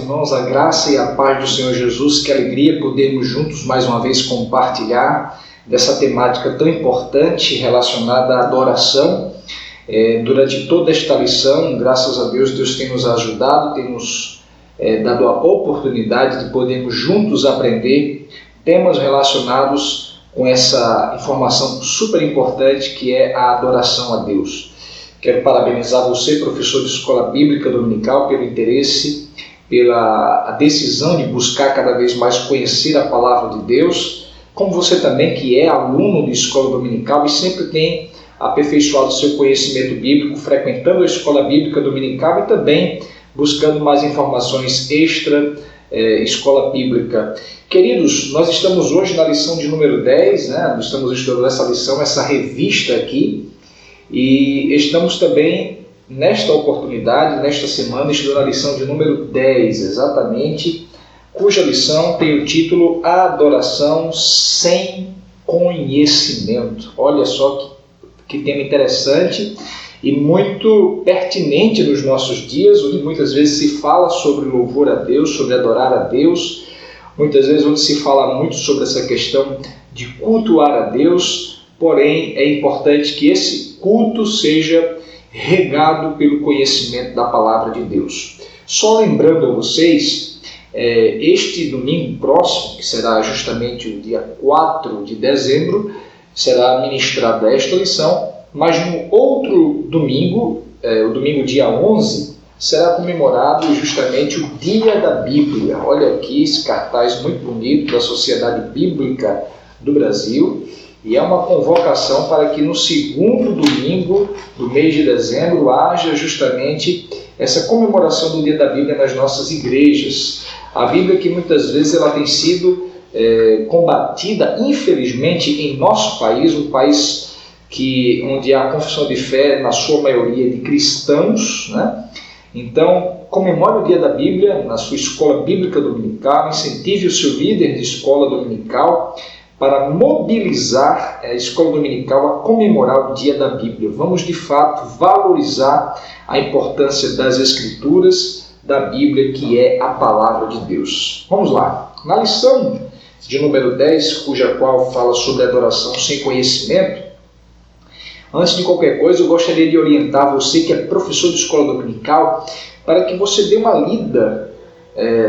irmãos, a graça e a paz do Senhor Jesus. Que alegria podermos juntos mais uma vez compartilhar dessa temática tão importante relacionada à adoração. Durante toda esta lição, graças a Deus, Deus tem nos ajudado, tem nos dado a oportunidade de podermos juntos aprender temas relacionados com essa informação super importante que é a adoração a Deus. Quero parabenizar você, professor de escola bíblica dominical, pelo interesse, pela decisão de buscar cada vez mais conhecer a palavra de Deus, como você também que é aluno de escola dominical e sempre tem aperfeiçoado seu conhecimento bíblico, frequentando a escola bíblica dominical e também buscando mais informações extra escola bíblica. Queridos, nós estamos hoje na lição de número 10, nós estamos estudando essa lição, essa revista aqui, e estamos também, nesta oportunidade, nesta semana, estudando a lição de número 10, exatamente, cuja lição tem o título A Adoração Sem Conhecimento. Olha só que tema interessante e muito pertinente nos nossos dias, onde muitas vezes se fala sobre louvor a Deus, sobre adorar a Deus, muitas vezes onde se fala muito sobre essa questão de cultuar a Deus, porém é importante que esse culto seja regado pelo conhecimento da palavra de Deus. Só lembrando a vocês, este domingo próximo, que será justamente o dia 4 de dezembro, será ministrada esta lição, mas no outro domingo, o domingo dia 11, será comemorado justamente o Dia da Bíblia. Olha aqui esse cartaz muito bonito da Sociedade Bíblica do Brasil, e é uma convocação para que no segundo domingo do mês de dezembro haja justamente essa comemoração do Dia da Bíblia nas nossas igrejas. A Bíblia que muitas vezes ela tem sido combatida, infelizmente, em nosso país, um país onde há confissão de fé, na sua maioria, de cristãos, Então, comemore o Dia da Bíblia na sua escola bíblica dominical, incentive o seu líder de escola dominical para mobilizar a escola dominical a comemorar o Dia da Bíblia. Vamos, de fato, valorizar a importância das Escrituras, da Bíblia, que é a Palavra de Deus. Vamos lá. Na lição de número 10, cuja qual fala sobre adoração sem conhecimento, antes de qualquer coisa, eu gostaria de orientar você que é professor de escola dominical para que você dê uma lida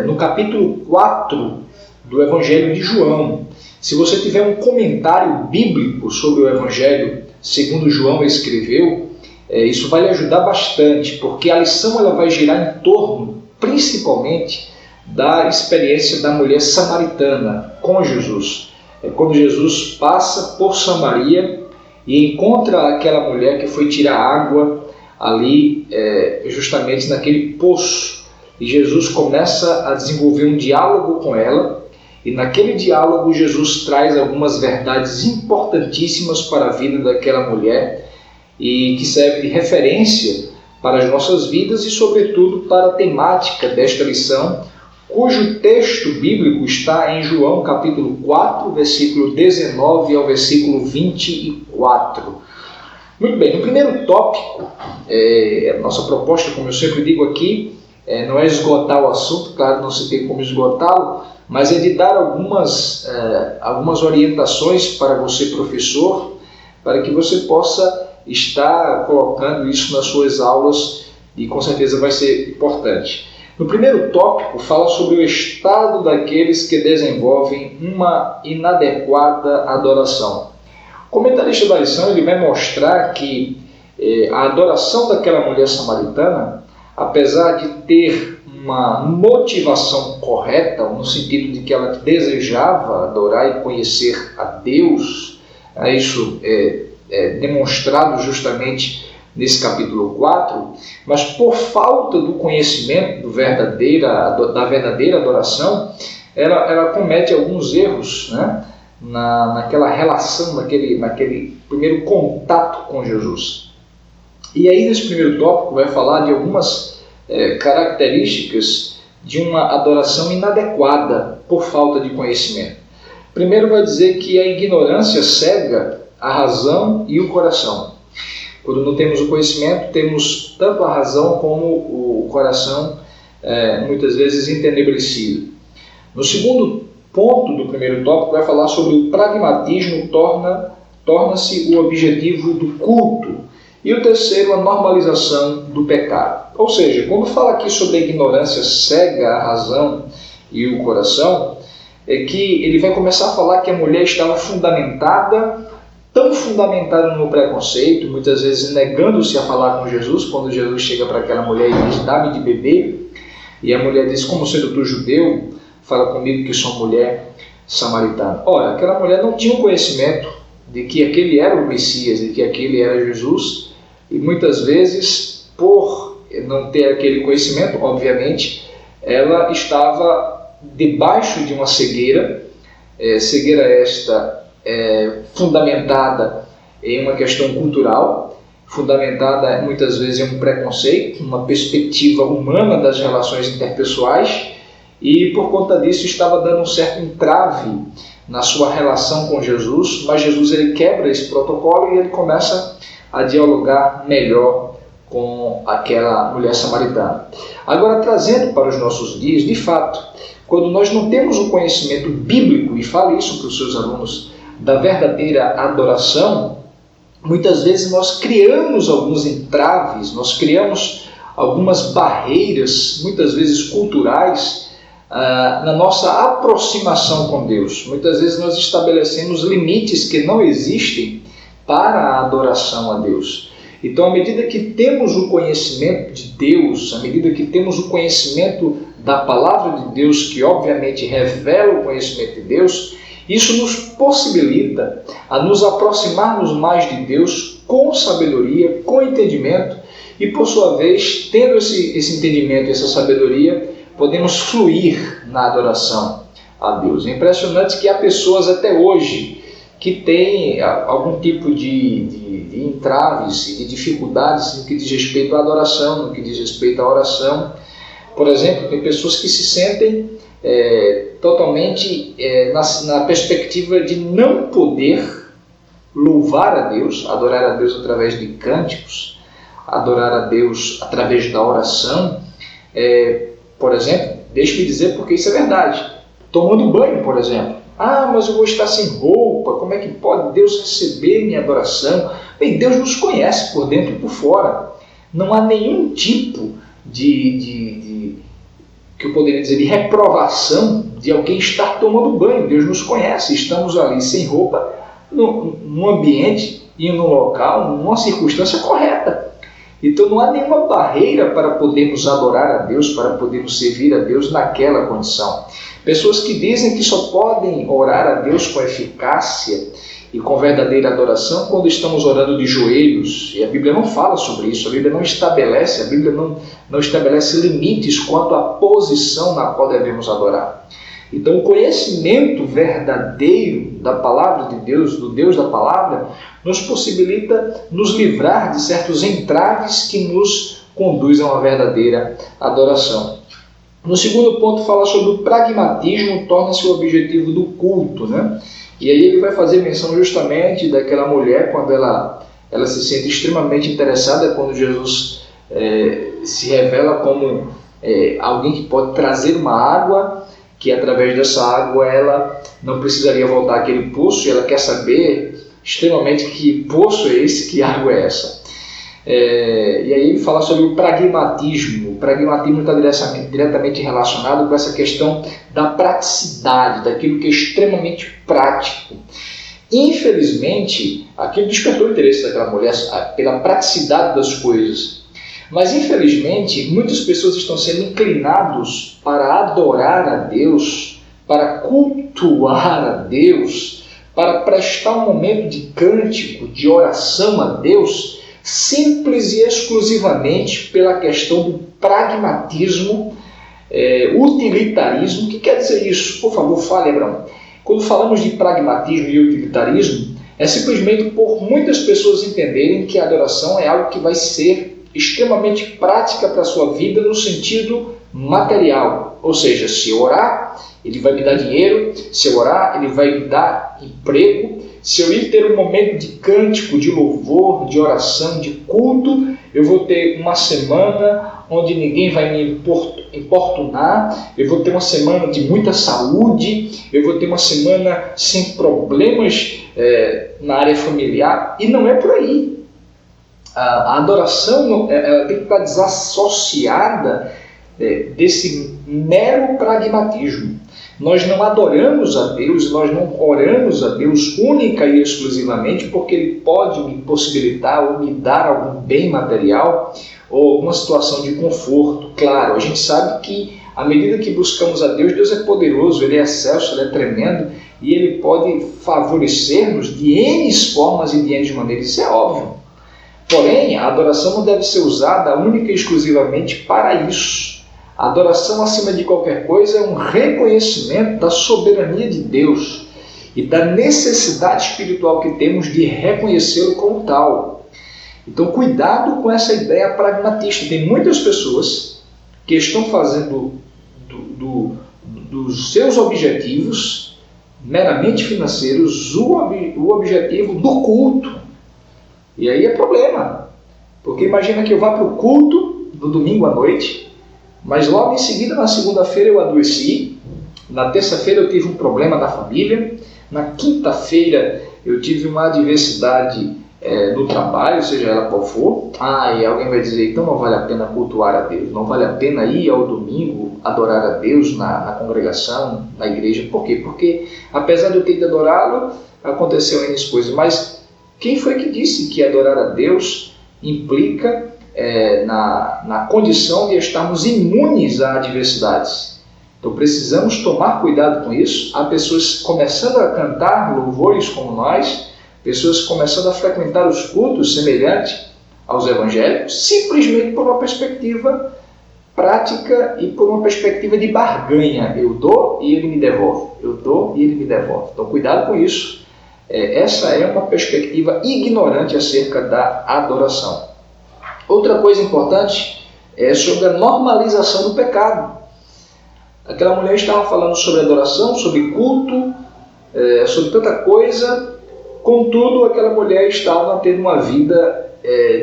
no capítulo 4 do Evangelho de João. Se você tiver um comentário bíblico sobre o Evangelho segundo João escreveu, isso vai lhe ajudar bastante, porque a lição ela vai girar em torno, principalmente, da experiência da mulher samaritana com Jesus. Quando Jesus passa por Samaria e encontra aquela mulher que foi tirar água ali, justamente naquele poço. E Jesus começa a desenvolver um diálogo com ela, e naquele diálogo Jesus traz algumas verdades importantíssimas para a vida daquela mulher e que serve de referência para as nossas vidas e, sobretudo, para a temática desta lição, cujo texto bíblico está em João capítulo 4, versículo 19 ao versículo 24. Muito bem, no primeiro tópico, a nossa proposta, como eu sempre digo aqui, não é esgotar o assunto, claro, não se tem como esgotá-lo, mas é de dar algumas orientações para você, professor, para que você possa estar colocando isso nas suas aulas e com certeza vai ser importante. No primeiro tópico, fala sobre o estado daqueles que desenvolvem uma inadequada adoração. O comentarista da lição ele vai mostrar que a adoração daquela mulher samaritana, apesar de ter uma motivação correta, no sentido de que ela desejava adorar e conhecer a Deus, isso é demonstrado justamente nesse capítulo 4, mas por falta do conhecimento da verdadeira adoração, ela comete alguns erros, naquela relação, naquele primeiro contato com Jesus. E aí nesse primeiro tópico vai falar de algumas características de uma adoração inadequada por falta de conhecimento. Primeiro vai dizer que a ignorância cega a razão e o coração. Quando não temos o conhecimento, temos tanto a razão como o coração muitas vezes entenebrecido. No segundo ponto do primeiro tópico, vai falar sobre o pragmatismo torna-se o objetivo do culto. E o terceiro, a normalização do pecado. Ou seja, quando fala aqui sobre a ignorância cega a razão e o coração, é que ele vai começar a falar que a mulher estava tão fundamentada no preconceito, muitas vezes negando-se a falar com Jesus, quando Jesus chega para aquela mulher e diz, dá-me de beber, e a mulher diz, como sendo tu judeu, fala comigo que sou mulher samaritana. Ora, aquela mulher não tinha um conhecimento de que aquele era o Messias, de que aquele era Jesus, e muitas vezes, por não ter aquele conhecimento, obviamente, ela estava debaixo de uma cegueira, cegueira esta fundamentada em uma questão cultural, fundamentada muitas vezes em um preconceito, uma perspectiva humana das relações interpessoais, e por conta disso estava dando um certo entrave na sua relação com Jesus, mas Jesus ele quebra esse protocolo e ele começa a dialogar melhor com aquela mulher samaritana. Agora, trazendo para os nossos dias, de fato, quando nós não temos um conhecimento bíblico, e fale isso para os seus alunos, da verdadeira adoração, muitas vezes nós criamos alguns entraves, nós criamos algumas barreiras, muitas vezes culturais, na nossa aproximação com Deus. Muitas vezes nós estabelecemos limites que não existem para a adoração a Deus. Então, à medida que temos o conhecimento de Deus, à medida que temos o conhecimento da palavra de Deus, que obviamente revela o conhecimento de Deus, isso nos possibilita a nos aproximarmos mais de Deus com sabedoria, com entendimento, e por sua vez, tendo esse entendimento e essa sabedoria, podemos fluir na adoração a Deus. É impressionante que há pessoas até hoje que têm algum tipo de entraves e de dificuldades no que diz respeito à adoração, no que diz respeito à oração. Por exemplo, tem pessoas que se sentem totalmente na perspectiva de não poder louvar a Deus, adorar a Deus através de cânticos, adorar a Deus através da oração. Por exemplo, deixe-me dizer porque isso é verdade. Tomando banho, por exemplo. Mas eu vou estar sem roupa, como é que pode Deus receber minha adoração? Bem, Deus nos conhece por dentro e por fora. Não há nenhum tipo que eu poderia dizer, de reprovação de alguém estar tomando banho. Deus nos conhece, estamos ali sem roupa, num ambiente e num local, numa circunstância correta. Então não há nenhuma barreira para podermos adorar a Deus, para podermos servir a Deus naquela condição. Pessoas que dizem que só podem orar a Deus com eficácia e com verdadeira adoração quando estamos orando de joelhos, e a Bíblia não fala sobre isso, a Bíblia não estabelece, não estabelece limites quanto à posição na qual devemos adorar. Então o conhecimento verdadeiro da palavra de Deus, do Deus da palavra, nos possibilita nos livrar de certos entraves que nos conduzem a uma verdadeira adoração. No segundo ponto, fala sobre o pragmatismo, torna-se o objetivo do culto, né? E aí ele vai fazer menção justamente daquela mulher, quando ela se sente extremamente interessada, quando Jesus se revela como alguém que pode trazer uma água, que através dessa água ela não precisaria voltar àquele poço, e ela quer saber extremamente que poço é esse, que água é essa. E aí ele fala sobre o pragmatismo. O pragmatismo está diretamente relacionado com essa questão da praticidade, daquilo que é extremamente prático. Infelizmente, aquilo despertou o interesse daquela mulher pela praticidade das coisas. Mas infelizmente, muitas pessoas estão sendo inclinados para adorar a Deus, para cultuar a Deus, para prestar um momento de cântico, de oração a Deus, simples e exclusivamente pela questão do pragmatismo, utilitarismo. O que quer dizer isso? Por favor, fale, Abraão. Quando falamos de pragmatismo e utilitarismo, é simplesmente por muitas pessoas entenderem que a adoração é algo que vai ser extremamente prática para a sua vida no sentido material. Ou seja, se orar, Ele vai me dar dinheiro, se eu orar, Ele vai me dar emprego. Se eu ir ter um momento de cântico, de louvor, de oração, de culto, eu vou ter uma semana onde ninguém vai me importunar, eu vou ter uma semana de muita saúde, eu vou ter uma semana sem problemas na área familiar, e não é por aí. A adoração ela tem que estar desassociada desse mero pragmatismo. Nós não adoramos a Deus, nós não oramos a Deus única e exclusivamente porque Ele pode me possibilitar ou me dar algum bem material ou alguma situação de conforto. Claro, a gente sabe que à medida que buscamos a Deus, Deus é poderoso, Ele é excelso, Ele é tremendo e Ele pode favorecer-nos de N formas e de N maneiras, isso é óbvio. Porém, a adoração não deve ser usada única e exclusivamente para isso. A adoração, acima de qualquer coisa, é um reconhecimento da soberania de Deus e da necessidade espiritual que temos de reconhecê-lo como tal. Então, cuidado com essa ideia pragmatista. Tem muitas pessoas que estão fazendo dos seus objetivos meramente financeiros o objetivo do culto. E aí é problema. Porque imagina que eu vá para o culto no domingo à noite, mas logo em seguida, na segunda-feira, eu adoeci, na terça-feira eu tive um problema na família, na quinta-feira eu tive uma adversidade no trabalho, seja ela qual for. E alguém vai dizer, então não vale a pena cultuar a Deus, não vale a pena ir ao domingo adorar a Deus na congregação, na igreja. Por quê? Porque apesar de eu ter de adorá-lo, aconteceu N coisas, mas quem foi que disse que adorar a Deus implica na condição de estarmos imunes a adversidades? Então precisamos tomar cuidado com isso. Há pessoas começando a cantar louvores como nós, pessoas começando a frequentar os cultos semelhantes aos evangélicos, simplesmente por uma perspectiva prática e por uma perspectiva de barganha. Eu dou e ele me devolve. Eu dou e ele me devolve. Então cuidado com isso. Essa é uma perspectiva ignorante acerca da adoração. Outra coisa importante é sobre a normalização do pecado. Aquela mulher estava falando sobre adoração, sobre culto, sobre tanta coisa, contudo aquela mulher estava tendo uma vida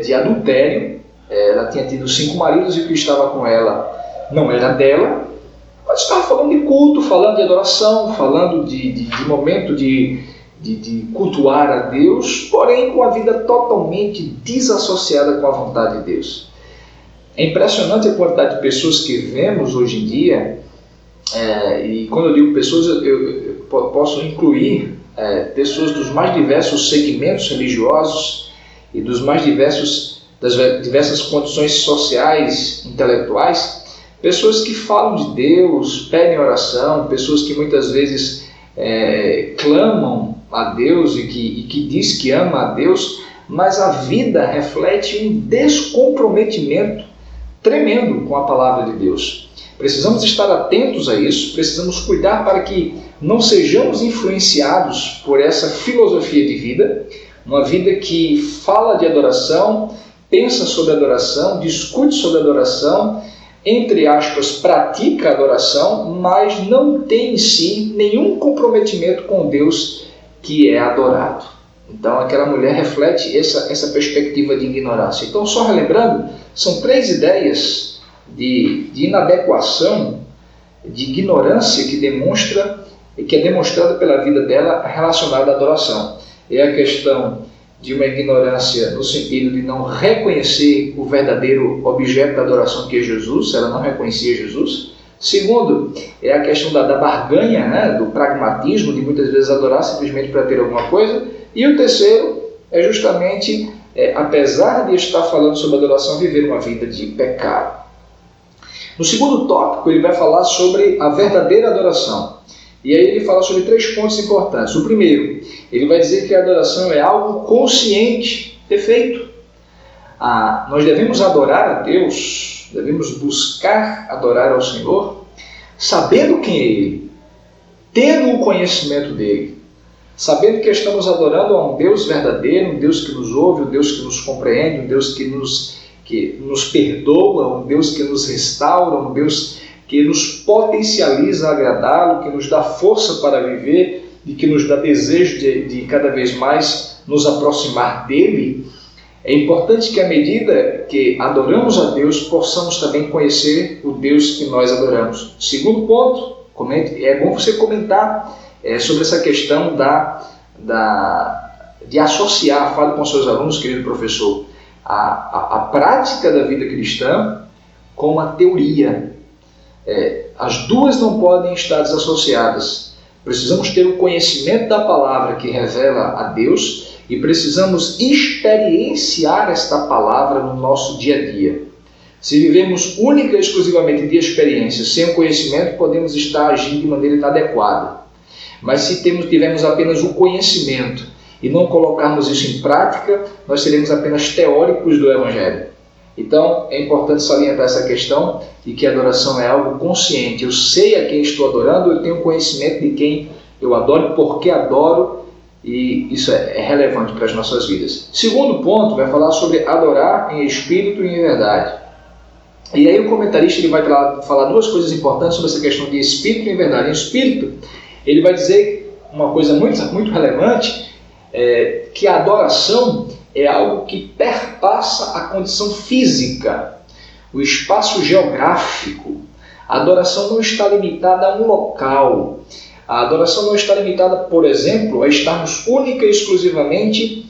de adultério. Ela tinha tido 5 maridos e o que estava com ela não era dela, mas estava falando de culto, falando de adoração, falando de momento de cultuar a Deus, porém com a vida totalmente desassociada com a vontade de Deus. É impressionante a quantidade de pessoas que vemos hoje em dia, e quando eu digo pessoas, eu posso incluir pessoas dos mais diversos segmentos religiosos e das diversas condições sociais, intelectuais, pessoas que falam de Deus, pedem oração, pessoas que muitas vezes clamam a Deus e que diz que ama a Deus, mas a vida reflete um descomprometimento tremendo com a palavra de Deus. Precisamos estar atentos a isso, precisamos cuidar para que não sejamos influenciados por essa filosofia de vida, uma vida que fala de adoração, pensa sobre adoração, discute sobre adoração, entre aspas, pratica a adoração, mas não tem em si nenhum comprometimento com Deus que é adorado. Então aquela mulher reflete essa perspectiva de ignorância. Então, só relembrando, são 3 ideias de inadequação, de ignorância que é demonstrada pela vida dela relacionada à adoração. É a questão de uma ignorância no sentido de não reconhecer o verdadeiro objeto da adoração, que é Jesus. Ela não reconhecia Jesus. Segundo, é a questão da barganha, do pragmatismo, de muitas vezes adorar simplesmente para ter alguma coisa. E o terceiro é justamente, apesar de estar falando sobre adoração, viver uma vida de pecado. No segundo tópico, ele vai falar sobre a verdadeira adoração. E aí ele fala sobre 3 pontos importantes. O primeiro, ele vai dizer que a adoração é algo consciente, perfeito. Nós devemos adorar a Deus, devemos buscar adorar ao Senhor, sabendo quem é Ele, tendo o conhecimento dEle, sabendo que estamos adorando a um Deus verdadeiro, um Deus que nos ouve, um Deus que nos compreende, um Deus que nos perdoa, um Deus que nos restaura, um Deus que nos potencializa a agradá-lo, que nos dá força para viver e que nos dá desejo de cada vez mais nos aproximar dele, é importante que à medida que adoramos a Deus, possamos também conhecer o Deus que nós adoramos. Segundo ponto, é bom você comentar sobre essa questão de associar, fale com seus alunos, querido professor, a prática da vida cristã com a teoria. As duas não podem estar desassociadas. Precisamos ter o conhecimento da palavra que revela a Deus e precisamos experienciar esta palavra no nosso dia a dia. Se vivemos única e exclusivamente de experiência, sem o conhecimento, podemos estar agindo de maneira inadequada. Mas se tivermos apenas o conhecimento e não colocarmos isso em prática, nós seremos apenas teóricos do Evangelho. Então, é importante salientar essa questão de que a adoração é algo consciente. Eu sei a quem estou adorando, eu tenho conhecimento de quem eu adoro, por que adoro, e isso é relevante para as nossas vidas. Segundo ponto, vai falar sobre adorar em espírito e em verdade. E aí o comentarista ele vai falar duas coisas importantes sobre essa questão de espírito e em verdade. Em espírito, ele vai dizer uma coisa muito relevante, que a adoração é algo que perpassa a condição física, o espaço geográfico. A adoração não está limitada a um local. A adoração não está limitada, por exemplo, a estarmos única e exclusivamente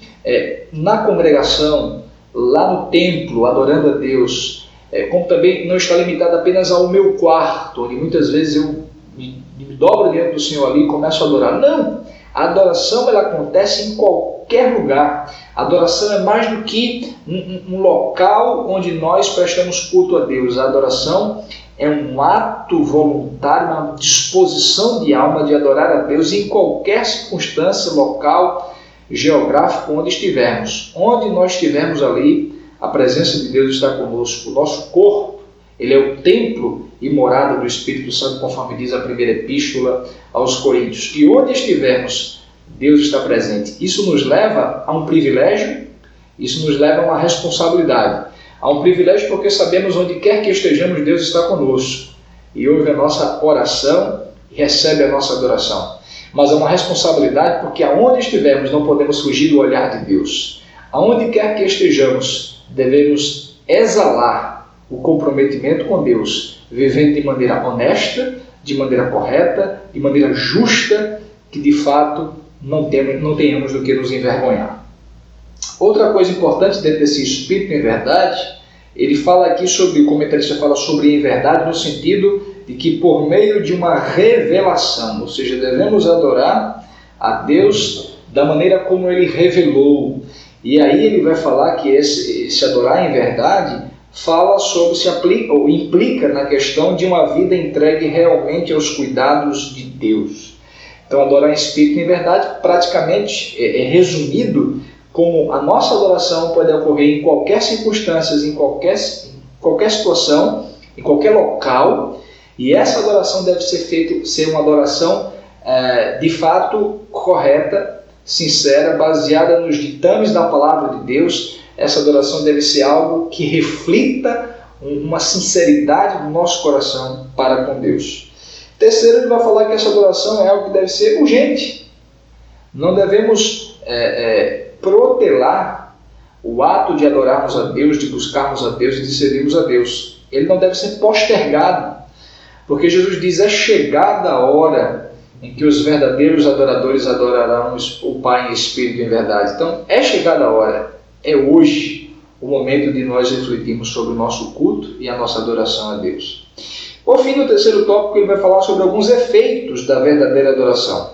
na congregação, lá no templo, adorando a Deus. Como também não está limitada apenas ao meu quarto, onde muitas vezes eu me dobro diante do Senhor ali e começo a adorar. Não! A adoração ela acontece em qualquer lugar. A adoração é mais do que um local onde nós prestamos culto a Deus. A adoração é um ato voluntário, uma disposição de alma de adorar a Deus em qualquer circunstância, local, geográfico, onde estivermos. Onde nós estivermos ali, a presença de Deus está conosco. O nosso corpo, ele é o templo e morada do Espírito Santo, conforme diz a primeira epístola aos Coríntios. E onde estivermos, Deus está presente. Isso nos leva a um privilégio, isso nos leva a uma responsabilidade. Há um privilégio porque sabemos onde quer que estejamos, Deus está conosco e ouve a nossa oração e recebe a nossa adoração. Mas é uma responsabilidade porque aonde estivermos não podemos fugir do olhar de Deus. Aonde quer que estejamos, devemos exalar o comprometimento com Deus, vivendo de maneira honesta, de maneira correta, de maneira justa, que de fato não tenhamos do que nos envergonhar. Outra coisa importante dentro desse espírito em verdade, ele fala aqui sobre, o comentarista fala sobre em verdade no sentido de que por meio de uma revelação, ou seja, devemos adorar a Deus da maneira como ele revelou. E aí ele vai falar que esse adorar em verdade fala sobre, se aplica ou implica na questão de uma vida entregue realmente aos cuidados de Deus. Então adorar em espírito em verdade praticamente é resumido como a nossa adoração pode ocorrer em qualquer circunstância, em qualquer situação, em qualquer local, e essa adoração deve ser uma adoração de fato correta, sincera, baseada nos ditames da palavra de Deus. Essa adoração deve ser algo que reflita uma sinceridade do nosso coração para com Deus. Terceiro, ele vai falar que essa adoração é algo que deve ser urgente. Não devemos protelar o ato de adorarmos a Deus, de buscarmos a Deus e de servirmos a Deus. Ele não deve ser postergado, porque Jesus diz: é chegada a hora em que os verdadeiros adoradores adorarão o Pai em espírito e em verdade. Então, é chegada a hora, é hoje o momento de nós refletirmos sobre o nosso culto e a nossa adoração a Deus. Por fim, no terceiro tópico, ele vai falar sobre alguns efeitos da verdadeira adoração.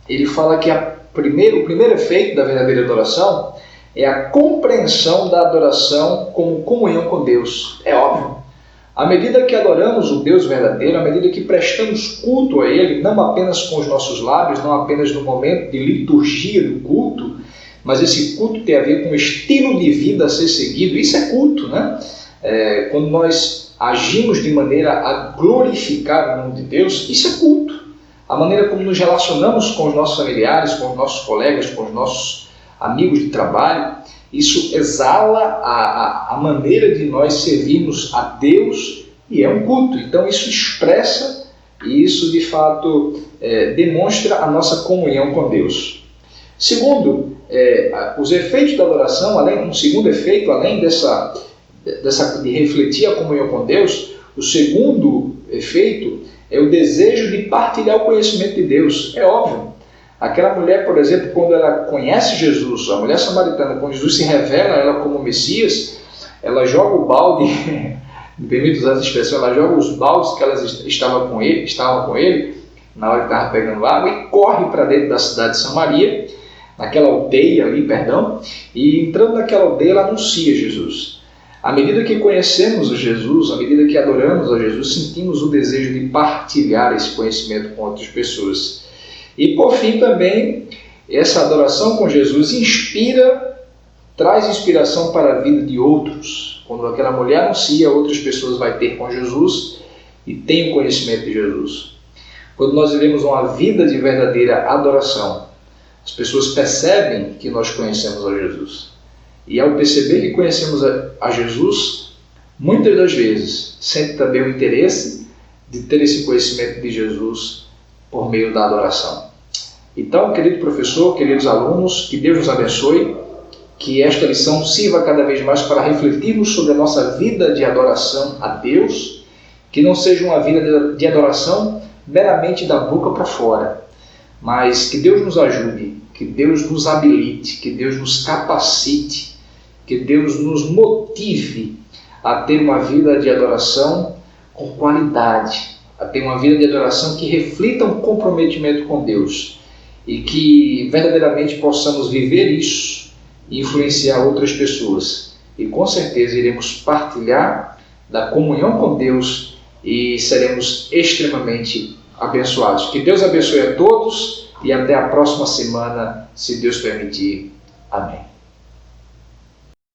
Ele fala que o primeiro efeito da verdadeira adoração é a compreensão da adoração como comunhão com Deus. É óbvio. À medida que adoramos o Deus verdadeiro, à medida que prestamos culto a Ele, não apenas com os nossos lábios, não apenas no momento de liturgia do culto, mas esse culto tem a ver com o estilo de vida a ser seguido. Isso é culto, né? Quando nós agimos de maneira a glorificar o nome de Deus, isso é culto. A maneira como nos relacionamos com os nossos familiares, com os nossos colegas, com os nossos amigos de trabalho, isso exala a maneira de nós servirmos a Deus e é um culto. Então isso expressa e isso de fato demonstra a nossa comunhão com Deus. Segundo, os efeitos da adoração, um segundo efeito, além de refletir a comunhão com Deus, o segundo efeito é o desejo de partilhar o conhecimento de Deus. É óbvio. Aquela mulher, por exemplo, quando ela conhece Jesus, a mulher samaritana, quando Jesus se revela a ela como Messias, ela joga o balde, me permite usar essa expressão, ela joga os baldes que elas estavam com ele, na hora que estava pegando água, e corre para dentro da cidade de Samaria, naquela aldeia ali, e entrando naquela aldeia, ela anuncia Jesus. À medida que conhecemos a Jesus, à medida que adoramos a Jesus, sentimos o desejo de partilhar esse conhecimento com outras pessoas. E por fim também, essa adoração com Jesus traz inspiração para a vida de outros. Quando aquela mulher anuncia, outras pessoas vai ter com Jesus e tem o conhecimento de Jesus. Quando nós vivemos uma vida de verdadeira adoração, as pessoas percebem que nós conhecemos a Jesus. E ao perceber que conhecemos a Jesus, muitas das vezes sente também o interesse de ter esse conhecimento de Jesus por meio da adoração. Então, querido professor, queridos alunos, que Deus nos abençoe, que esta lição sirva cada vez mais para refletirmos sobre a nossa vida de adoração a Deus, que não seja uma vida de adoração meramente da boca para fora, mas que Deus nos ajude, que Deus nos habilite, que Deus nos capacite, que Deus nos motive a ter uma vida de adoração com qualidade, a ter uma vida de adoração que reflita um comprometimento com Deus e que verdadeiramente possamos viver isso e influenciar outras pessoas. E com certeza iremos partilhar da comunhão com Deus e seremos extremamente abençoados. Que Deus abençoe a todos e até a próxima semana, se Deus permitir. Amém.